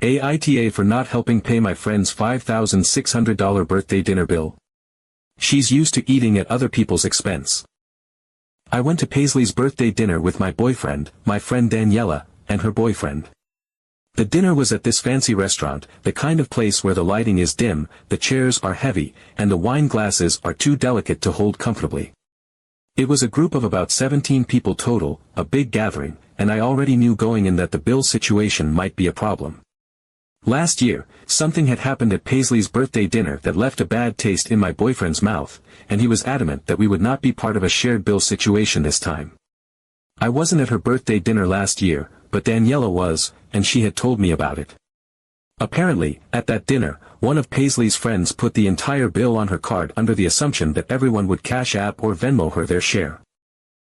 AITA for not helping pay my friend's $5,600 birthday dinner bill. She's used to eating at other people's expense. I went to Paisley's birthday dinner with my boyfriend, my friend Daniela, and her boyfriend. The dinner was at this fancy restaurant, the kind of place where the lighting is dim, the chairs are heavy, and the wine glasses are too delicate to hold comfortably. It was a group of about 17 people total, a big gathering, and I already knew going in that the bill situation might be a problem. Last year, something had happened at Paisley's birthday dinner that left a bad taste in my boyfriend's mouth, and he was adamant that we would not be part of a shared bill situation this time. I wasn't at her birthday dinner last year, but Daniela was, and she had told me about it. Apparently, at that dinner, one of Paisley's friends put the entire bill on her card under the assumption that everyone would Cash App or Venmo her their share.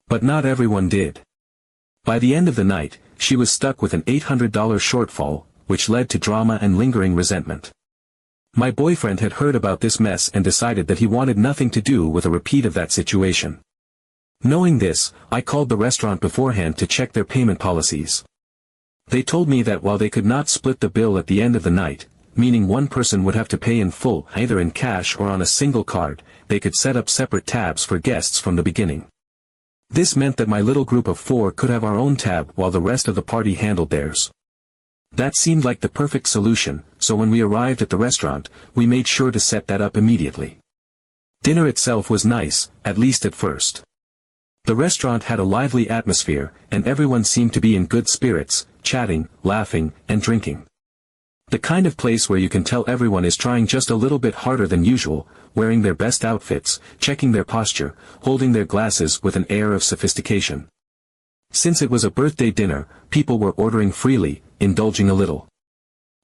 But not everyone did. By the end of the night, she was stuck with an $800 shortfall, which led to drama and lingering resentment. My boyfriend had heard about this mess and decided that he wanted nothing to do with a repeat of that situation. Knowing this, I called the restaurant beforehand to check their payment policies. They told me that while they could not split the bill at the end of the night, meaning one person would have to pay in full either in cash or on a single card, they could set up separate tabs for guests from the beginning. This meant that my little group of 4 could have our own tab while the rest of the party handled theirs. That seemed like the perfect solution, so when we arrived at the restaurant, we made sure to set that up immediately. Dinner itself was nice, at least at first. The restaurant had a lively atmosphere, and everyone seemed to be in good spirits, chatting, laughing, and drinking. The kind of place where you can tell everyone is trying just a little bit harder than usual, wearing their best outfits, checking their posture, holding their glasses with an air of sophistication. Since it was a birthday dinner, people were ordering freely, indulging a little.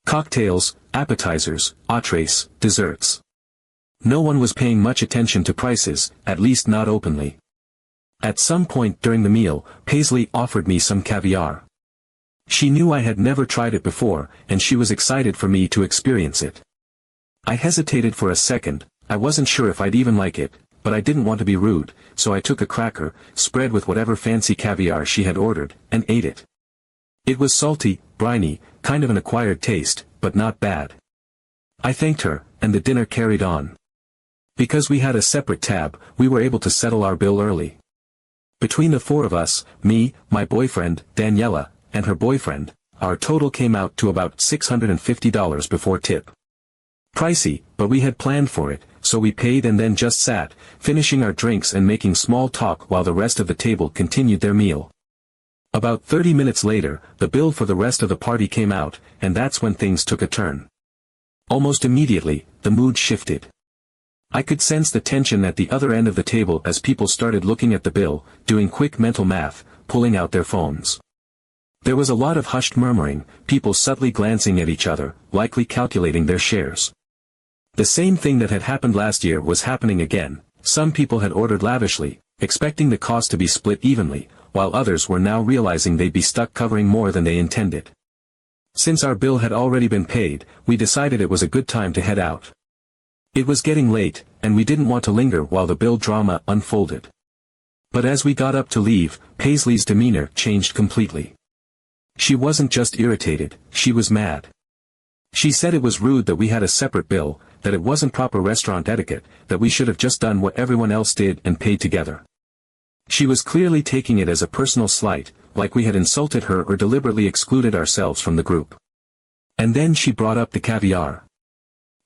Cocktails, appetizers, entrees, desserts. No one was paying much attention to prices, at least not openly. At some point during the meal, Paisley offered me some caviar. She knew I had never tried it before, and she was excited for me to experience it. I hesitated for a second, I wasn't sure if I'd even like it, but I didn't want to be rude, so I took a cracker, spread with whatever fancy caviar she had ordered, and ate it. It was salty, briny, kind of an acquired taste, but not bad. I thanked her, and the dinner carried on. Because we had a separate tab, we were able to settle our bill early. Between the 4 of us, me, my boyfriend, Daniela, and her boyfriend, our total came out to about $650 before tip. Pricey, but we had planned for it, so we paid and then just sat, finishing our drinks and making small talk while the rest of the table continued their meal. About 30 minutes later, the bill for the rest of the party came out, and that's when things took a turn. Almost immediately, the mood shifted. I could sense the tension at the other end of the table as people started looking at the bill, doing quick mental math, pulling out their phones. There was a lot of hushed murmuring, people subtly glancing at each other, likely calculating their shares. The same thing that had happened last year was happening again. Some people had ordered lavishly, expecting the cost to be split evenly, while others were now realizing they'd be stuck covering more than they intended. Since our bill had already been paid, we decided it was a good time to head out. It was getting late, and we didn't want to linger while the bill drama unfolded. But as we got up to leave, Paisley's demeanor changed completely. She wasn't just irritated, she was mad. She said it was rude that we had a separate bill, that it wasn't proper restaurant etiquette, that we should have just done what everyone else did and paid together. She was clearly taking it as a personal slight, like we had insulted her or deliberately excluded ourselves from the group. And then she brought up the caviar.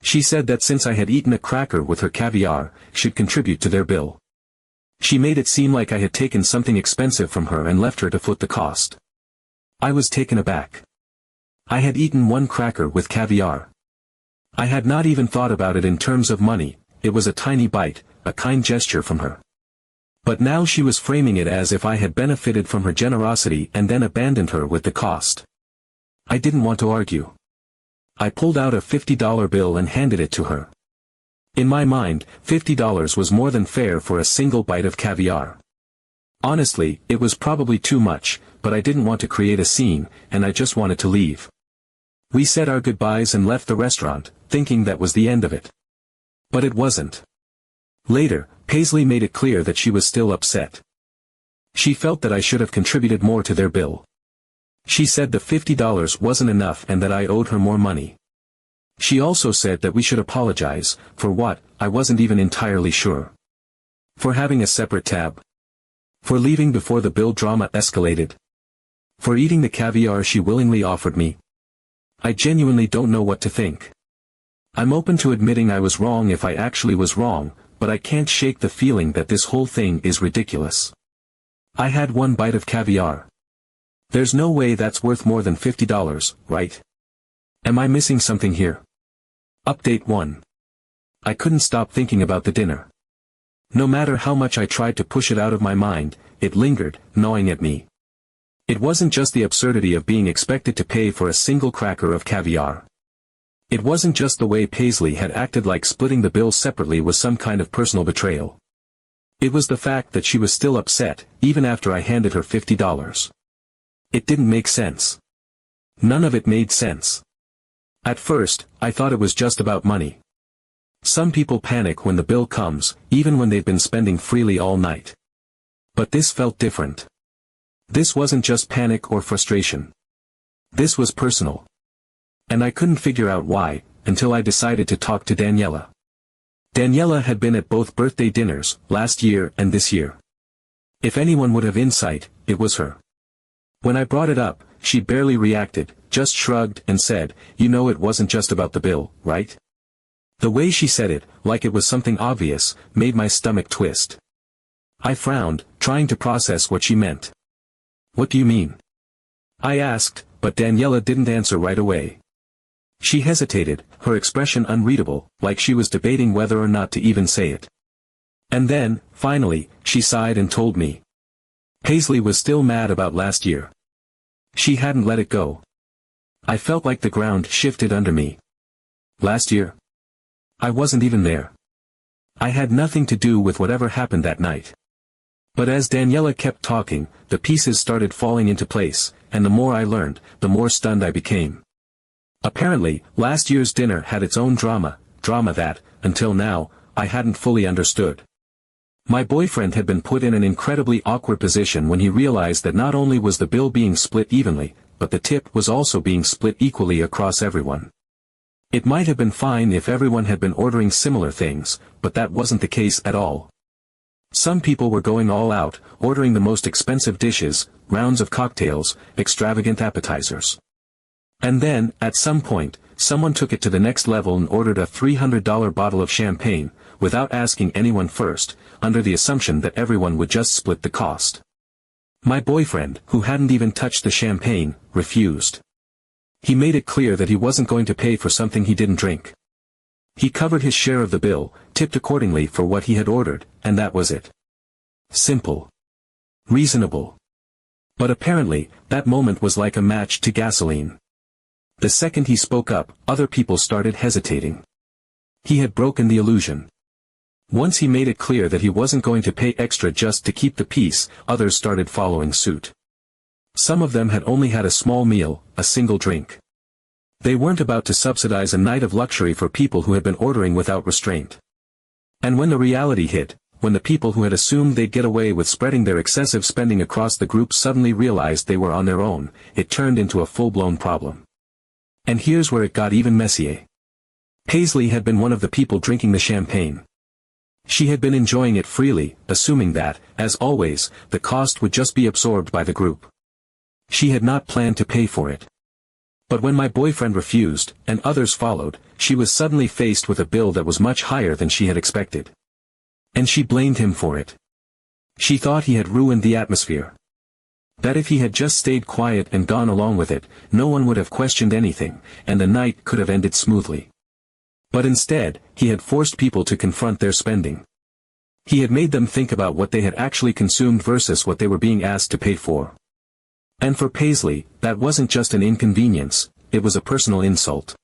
She said that since I had eaten a cracker with her caviar, should contribute to their bill. She made it seem like I had taken something expensive from her and left her to foot the cost. I was taken aback. I had eaten 1 cracker with caviar. I had not even thought about it in terms of money, it was a tiny bite, a kind gesture from her. But now she was framing it as if I had benefited from her generosity and then abandoned her with the cost. I didn't want to argue. I pulled out a $50 bill and handed it to her. In my mind, $50 was more than fair for a single bite of caviar. Honestly, it was probably too much, but I didn't want to create a scene, and I just wanted to leave. We said our goodbyes and left the restaurant, thinking that was the end of it. But it wasn't. Later, Paisley made it clear that she was still upset. She felt that I should have contributed more to their bill. She said the $50 wasn't enough and that I owed her more money. She also said that we should apologize, for what, I wasn't even entirely sure. For having a separate tab. For leaving before the bill drama escalated. For eating the caviar she willingly offered me. I genuinely don't know what to think. I'm open to admitting I was wrong if I actually was wrong, but I can't shake the feeling that this whole thing is ridiculous. I had one bite of caviar. There's no way that's worth more than $50, right? Am I missing something here? Update 1. I couldn't stop thinking about the dinner. No matter how much I tried to push it out of my mind, it lingered, gnawing at me. It wasn't just the absurdity of being expected to pay for a single cracker of caviar. It wasn't just the way Paisley had acted, like splitting the bill separately was some kind of personal betrayal. It was the fact that she was still upset, even after I handed her $50. It didn't make sense. None of it made sense. At first, I thought it was just about money. Some people panic when the bill comes, even when they've been spending freely all night. But this felt different. This wasn't just panic or frustration. This was personal. And I couldn't figure out why, until I decided to talk to Daniela. Daniela had been at both birthday dinners, last year and this year. If anyone would have insight, it was her. When I brought it up, she barely reacted, just shrugged and said, "You know, it wasn't just about the bill, right?" The way she said it, like it was something obvious, made my stomach twist. I frowned, trying to process what she meant. "What do you mean?" I asked, but Daniela didn't answer right away. She hesitated, her expression unreadable, like she was debating whether or not to even say it. And then, finally, she sighed and told me. Paisley was still mad about last year. She hadn't let it go. I felt like the ground shifted under me. Last year? I wasn't even there. I had nothing to do with whatever happened that night. But as Daniela kept talking, the pieces started falling into place, and the more I learned, the more stunned I became. Apparently, last year's dinner had its own drama that, until now, I hadn't fully understood. My boyfriend had been put in an incredibly awkward position when he realized that not only was the bill being split evenly, but the tip was also being split equally across everyone. It might have been fine if everyone had been ordering similar things, but that wasn't the case at all. Some people were going all out, ordering the most expensive dishes, rounds of cocktails, extravagant appetizers. And then, at some point, someone took it to the next level and ordered a $300 bottle of champagne, without asking anyone first, under the assumption that everyone would just split the cost. My boyfriend, who hadn't even touched the champagne, refused. He made it clear that he wasn't going to pay for something he didn't drink. He covered his share of the bill, tipped accordingly for what he had ordered, and that was it. Simple. Reasonable. But apparently, that moment was like a match to gasoline. The second he spoke up, other people started hesitating. He had broken the illusion. Once he made it clear that he wasn't going to pay extra just to keep the peace, others started following suit. Some of them had only had a small meal, a single drink. They weren't about to subsidize a night of luxury for people who had been ordering without restraint. And when the reality hit, when the people who had assumed they'd get away with spreading their excessive spending across the group suddenly realized they were on their own, it turned into a full-blown problem. And here's where it got even messier. Paisley had been one of the people drinking the champagne. She had been enjoying it freely, assuming that, as always, the cost would just be absorbed by the group. She had not planned to pay for it. But when my boyfriend refused, and others followed, she was suddenly faced with a bill that was much higher than she had expected. And she blamed him for it. She thought he had ruined the atmosphere. That if he had just stayed quiet and gone along with it, no one would have questioned anything, and the night could have ended smoothly. But instead, he had forced people to confront their spending. He had made them think about what they had actually consumed versus what they were being asked to pay for. And for Paisley, that wasn't just an inconvenience, it was a personal insult.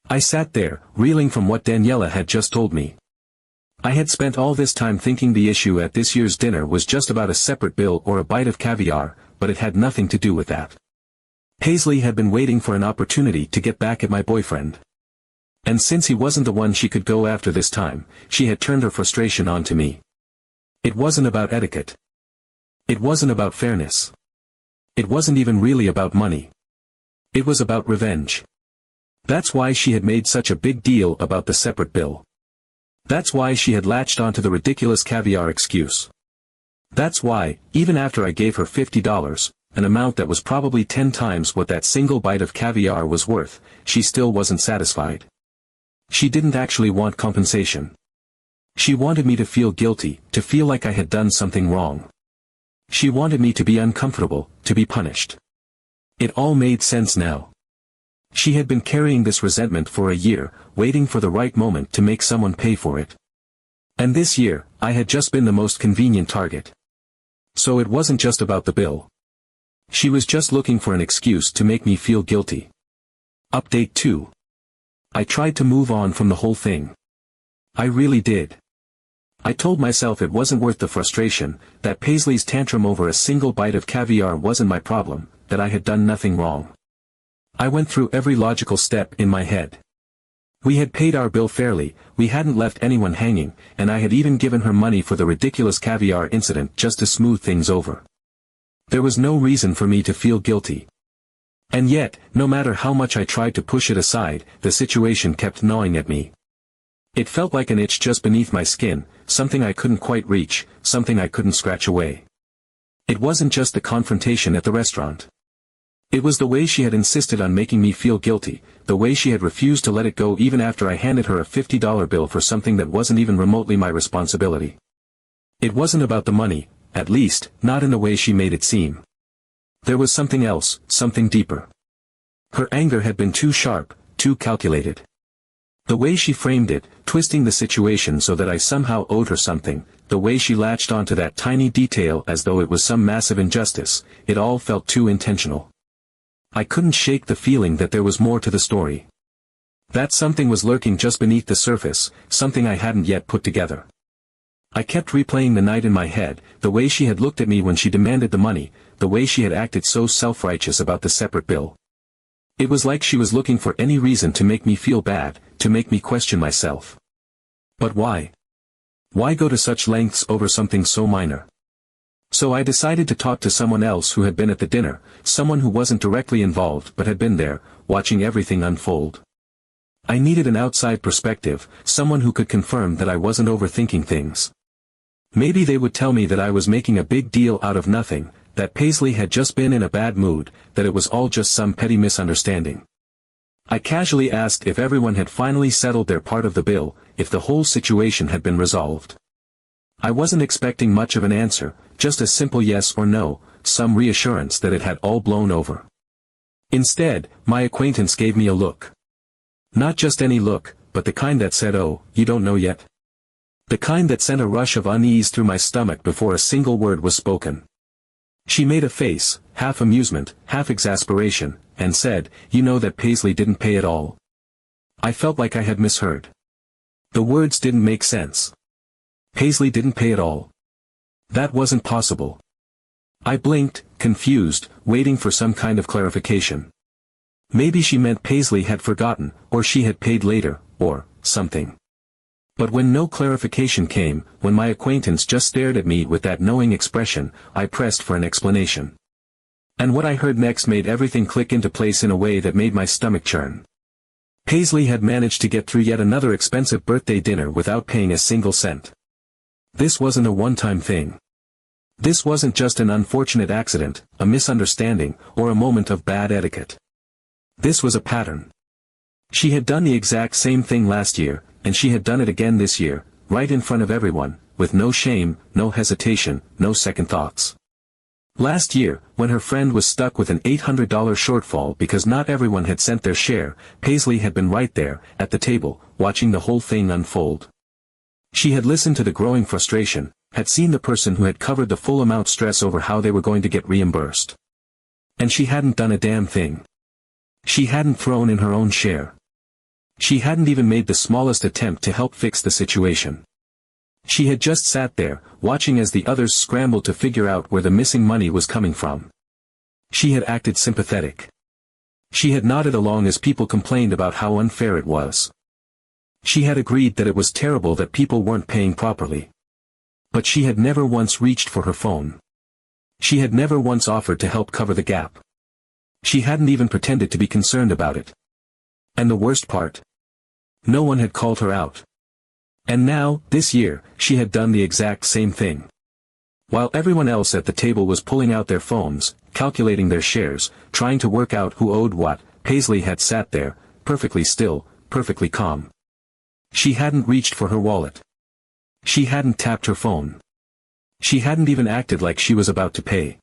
I sat there, reeling from what Daniela had just told me. I had spent all this time thinking the issue at this year's dinner was just about a separate bill or a bite of caviar, but it had nothing to do with that. Paisley had been waiting for an opportunity to get back at my boyfriend. And since he wasn't the one she could go after this time, she had turned her frustration onto me. It wasn't about etiquette. It wasn't about fairness. It wasn't even really about money. It was about revenge. That's why she had made such a big deal about the separate bill. That's why she had latched onto the ridiculous caviar excuse. That's why, even after I gave her $50, an amount that was probably 10 times what that single bite of caviar was worth, she still wasn't satisfied. She didn't actually want compensation. She wanted me to feel guilty, to feel like I had done something wrong. She wanted me to be uncomfortable, to be punished. It all made sense now. She had been carrying this resentment for a year, waiting for the right moment to make someone pay for it. And this year, I had just been the most convenient target. So it wasn't just about the bill. She was just looking for an excuse to make me feel guilty. Update 2. I tried to move on from the whole thing. I really did. I told myself it wasn't worth the frustration, that Paisley's tantrum over a single bite of caviar wasn't my problem, that I had done nothing wrong. I went through every logical step in my head. We had paid our bill fairly, we hadn't left anyone hanging, and I had even given her money for the ridiculous caviar incident just to smooth things over. There was no reason for me to feel guilty. And yet, no matter how much I tried to push it aside, the situation kept gnawing at me. It felt like an itch just beneath my skin, something I couldn't quite reach, something I couldn't scratch away. It wasn't just the confrontation at the restaurant. It was the way she had insisted on making me feel guilty, the way she had refused to let it go even after I handed her a $50 bill for something that wasn't even remotely my responsibility. It wasn't about the money, at least, not in the way she made it seem. There was something else, something deeper. Her anger had been too sharp, too calculated. The way she framed it, twisting the situation so that I somehow owed her something, the way she latched onto that tiny detail as though it was some massive injustice, it all felt too intentional. I couldn't shake the feeling that there was more to the story. That something was lurking just beneath the surface, something I hadn't yet put together. I kept replaying the night in my head, the way she had looked at me when she demanded the money, the way she had acted so self-righteous about the separate bill. It was like she was looking for any reason to make me feel bad, to make me question myself. But why? Why go to such lengths over something so minor? So I decided to talk to someone else who had been at the dinner, someone who wasn't directly involved but had been there, watching everything unfold. I needed an outside perspective, someone who could confirm that I wasn't overthinking things. Maybe they would tell me that I was making a big deal out of nothing, that Paisley had just been in a bad mood, that it was all just some petty misunderstanding. I casually asked if everyone had finally settled their part of the bill, if the whole situation had been resolved. I wasn't expecting much of an answer, just a simple yes or no, some reassurance that it had all blown over. Instead, my acquaintance gave me a look. Not just any look, but the kind that said, "Oh, you don't know yet?" The kind that sent a rush of unease through my stomach before a single word was spoken. She made a face, half amusement, half exasperation, and said, "You know that Paisley didn't pay at all." I felt like I had misheard. The words didn't make sense. Paisley didn't pay at all. That wasn't possible. I blinked, confused, waiting for some kind of clarification. Maybe she meant Paisley had forgotten, or she had paid later, or something. But when no clarification came, when my acquaintance just stared at me with that knowing expression, I pressed for an explanation. And what I heard next made everything click into place in a way that made my stomach churn. Paisley had managed to get through yet another expensive birthday dinner without paying a single cent. This wasn't a one-time thing. This wasn't just an unfortunate accident, a misunderstanding, or a moment of bad etiquette. This was a pattern. She had done the exact same thing last year, and she had done it again this year, right in front of everyone, with no shame, no hesitation, no second thoughts. Last year, when her friend was stuck with an $800 shortfall because not everyone had sent their share, Paisley had been right there, at the table, watching the whole thing unfold. She had listened to the growing frustration, had seen the person who had covered the full amount stress over how they were going to get reimbursed. And she hadn't done a damn thing. She hadn't thrown in her own share. She hadn't even made the smallest attempt to help fix the situation. She had just sat there, watching as the others scrambled to figure out where the missing money was coming from. She had acted sympathetic. She had nodded along as people complained about how unfair it was. She had agreed that it was terrible that people weren't paying properly. But she had never once reached for her phone. She had never once offered to help cover the gap. She hadn't even pretended to be concerned about it. And the worst part? No one had called her out. And now, this year, she had done the exact same thing. While everyone else at the table was pulling out their phones, calculating their shares, trying to work out who owed what, Paisley had sat there, perfectly still, perfectly calm. She hadn't reached for her wallet. She hadn't tapped her phone. She hadn't even acted like she was about to pay.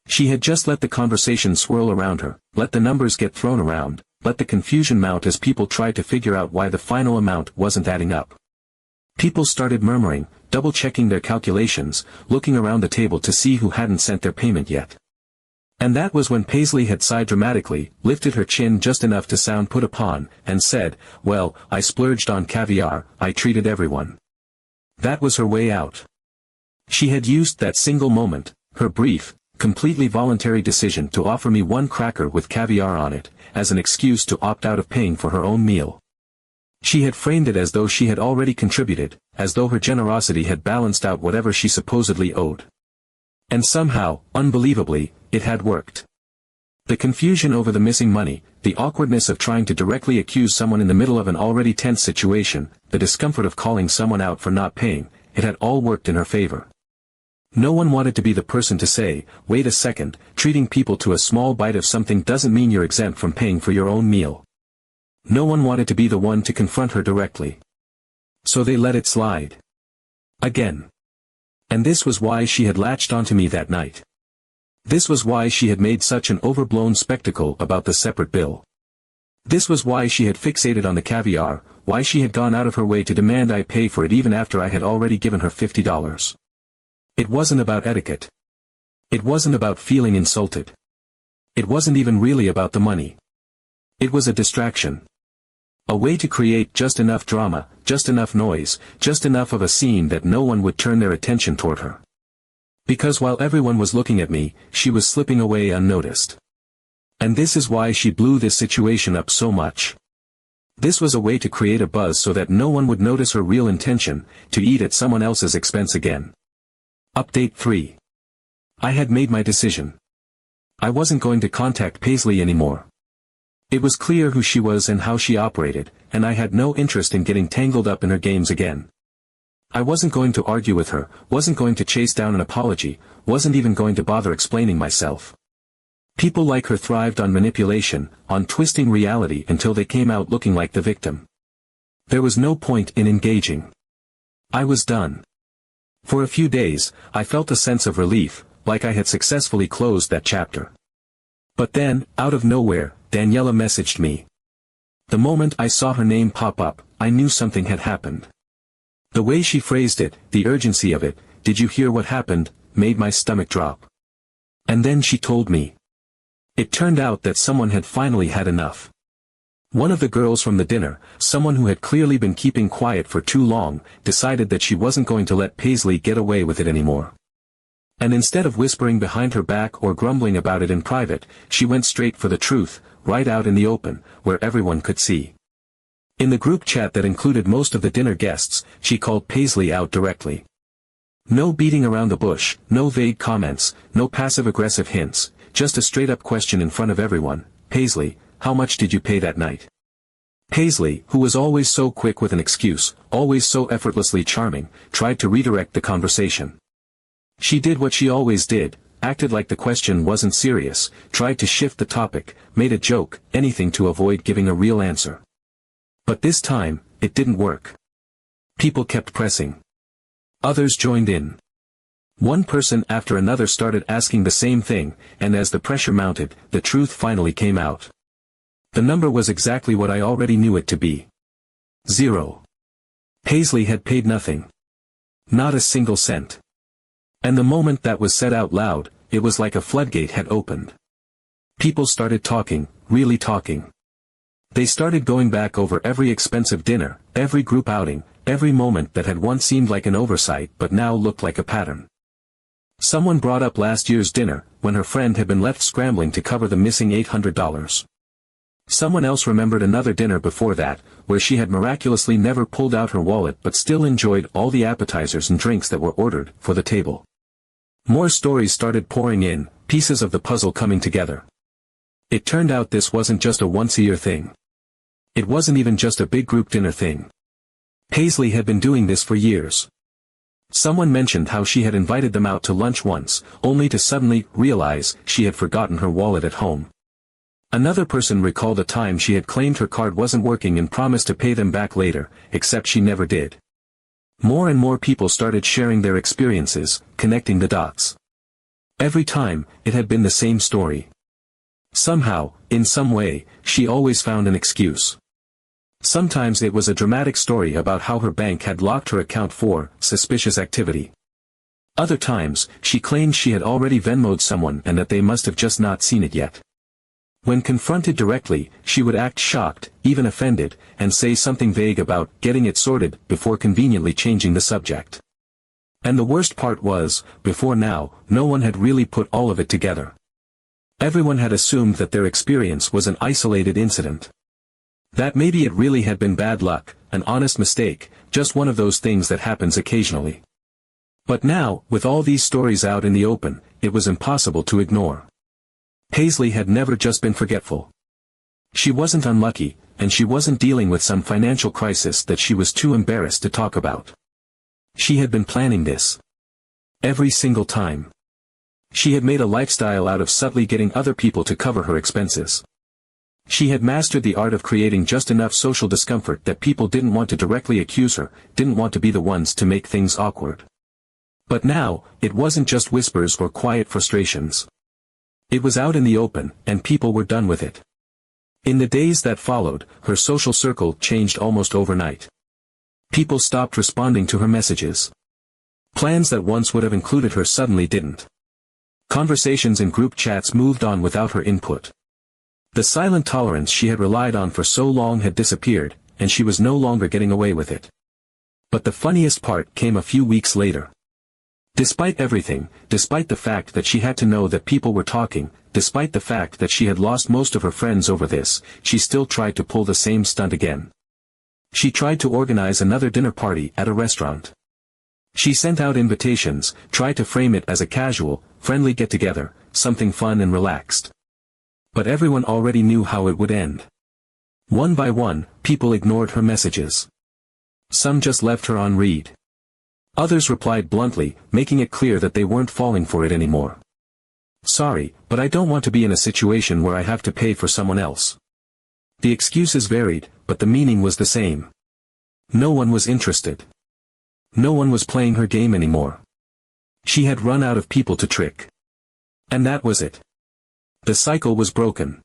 She had just let the conversation swirl around her, let the numbers get thrown around, let the confusion mount as people tried to figure out why the final amount wasn't adding up. People started murmuring, double-checking their calculations, looking around the table to see who hadn't sent their payment yet. And that was when Paisley had sighed dramatically, lifted her chin just enough to sound put upon, and said, "Well, I splurged on caviar, I treated everyone." That was her way out. She had used that single moment, her brief, completely voluntary decision to offer me one cracker with caviar on it, as an excuse to opt out of paying for her own meal. She had framed it as though she had already contributed, as though her generosity had balanced out whatever she supposedly owed. And somehow, unbelievably, it had worked. The confusion over the missing money, the awkwardness of trying to directly accuse someone in the middle of an already tense situation, the discomfort of calling someone out for not paying, it had all worked in her favor. No one wanted to be the person to say, "Wait a second, treating people to a small bite of something doesn't mean you're exempt from paying for your own meal." No one wanted to be the one to confront her directly. So they let it slide. Again. And this was why she had latched onto me that night. This was why she had made such an overblown spectacle about the separate bill. This was why she had fixated on the caviar, why she had gone out of her way to demand I pay for it even after I had already given her $50. It wasn't about etiquette. It wasn't about feeling insulted. It wasn't even really about the money. It was a distraction. A way to create just enough drama, just enough noise, just enough of a scene that no one would turn their attention toward her. Because while everyone was looking at me, she was slipping away unnoticed. And this is why she blew this situation up so much. This was a way to create a buzz so that no one would notice her real intention, to eat at someone else's expense again. Update 3. I had made my decision. I wasn't going to contact Paisley anymore. It was clear who she was and how she operated, and I had no interest in getting tangled up in her games again. I wasn't going to argue with her, wasn't going to chase down an apology, wasn't even going to bother explaining myself. People like her thrived on manipulation, on twisting reality until they came out looking like the victim. There was no point in engaging. I was done. For a few days, I felt a sense of relief, like I had successfully closed that chapter. But then, out of nowhere, Daniela messaged me. The moment I saw her name pop up, I knew something had happened. The way she phrased it, the urgency of it, "Did you hear what happened?" made my stomach drop. And then she told me. It turned out that someone had finally had enough. One of the girls from the dinner, someone who had clearly been keeping quiet for too long, decided that she wasn't going to let Paisley get away with it anymore. And instead of whispering behind her back or grumbling about it in private, she went straight for the truth, right out in the open, where everyone could see. In the group chat that included most of the dinner guests, she called Paisley out directly. No beating around the bush, no vague comments, no passive-aggressive hints, just a straight-up question in front of everyone. "Paisley, how much did you pay that night?" Paisley, who was always so quick with an excuse, always so effortlessly charming, tried to redirect the conversation. She did what she always did, acted like the question wasn't serious, tried to shift the topic, made a joke, anything to avoid giving a real answer. But this time, it didn't work. People kept pressing. Others joined in. One person after another started asking the same thing, and as the pressure mounted, the truth finally came out. The number was exactly what I already knew it to be. 0. Paisley had paid nothing. Not a single cent. And the moment that was said out loud, it was like a floodgate had opened. People started talking, really talking. They started going back over every expensive dinner, every group outing, every moment that had once seemed like an oversight but now looked like a pattern. Someone brought up last year's dinner, when her friend had been left scrambling to cover the missing $800. Someone else remembered another dinner before that, where she had miraculously never pulled out her wallet but still enjoyed all the appetizers and drinks that were ordered for the table. More stories started pouring in, pieces of the puzzle coming together. It turned out this wasn't just a once-a-year thing. It wasn't even just a big group dinner thing. Paisley had been doing this for years. Someone mentioned how she had invited them out to lunch once, only to suddenly realize she had forgotten her wallet at home. Another person recalled a time she had claimed her card wasn't working and promised to pay them back later, except she never did. More and more people started sharing their experiences, connecting the dots. Every time, it had been the same story. Somehow, in some way, she always found an excuse. Sometimes it was a dramatic story about how her bank had locked her account for suspicious activity. Other times, she claimed she had already Venmo'd someone and that they must have just not seen it yet. When confronted directly, she would act shocked, even offended, and say something vague about getting it sorted before conveniently changing the subject. And the worst part was, before now, no one had really put all of it together. Everyone had assumed that their experience was an isolated incident. That maybe it really had been bad luck, an honest mistake, just one of those things that happens occasionally. But now, with all these stories out in the open, it was impossible to ignore. Paisley had never just been forgetful. She wasn't unlucky, and she wasn't dealing with some financial crisis that she was too embarrassed to talk about. She had been planning this. Every single time. She had made a lifestyle out of subtly getting other people to cover her expenses. She had mastered the art of creating just enough social discomfort that people didn't want to directly accuse her, didn't want to be the ones to make things awkward. But now, it wasn't just whispers or quiet frustrations. It was out in the open, and people were done with it. In the days that followed, her social circle changed almost overnight. People stopped responding to her messages. Plans that once would have included her suddenly didn't. Conversations in group chats moved on without her input. The silent tolerance she had relied on for so long had disappeared, and she was no longer getting away with it. But the funniest part came a few weeks later. Despite everything, despite the fact that she had to know that people were talking, despite the fact that she had lost most of her friends over this, she still tried to pull the same stunt again. She tried to organize another dinner party at a restaurant. She sent out invitations, tried to frame it as a casual, friendly get-together, something fun and relaxed. But everyone already knew how it would end. One by one, people ignored her messages. Some just left her on read. Others replied bluntly, making it clear that they weren't falling for it anymore. Sorry, but I don't want to be in a situation where I have to pay for someone else. The excuses varied, but the meaning was the same. No one was interested. No one was playing her game anymore. She had run out of people to trick. And that was it. The cycle was broken.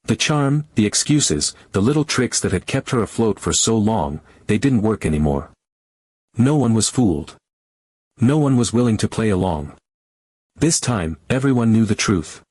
The charm, the excuses, the little tricks that had kept her afloat for so long, they didn't work anymore. No one was fooled. No one was willing to play along. This time, everyone knew the truth.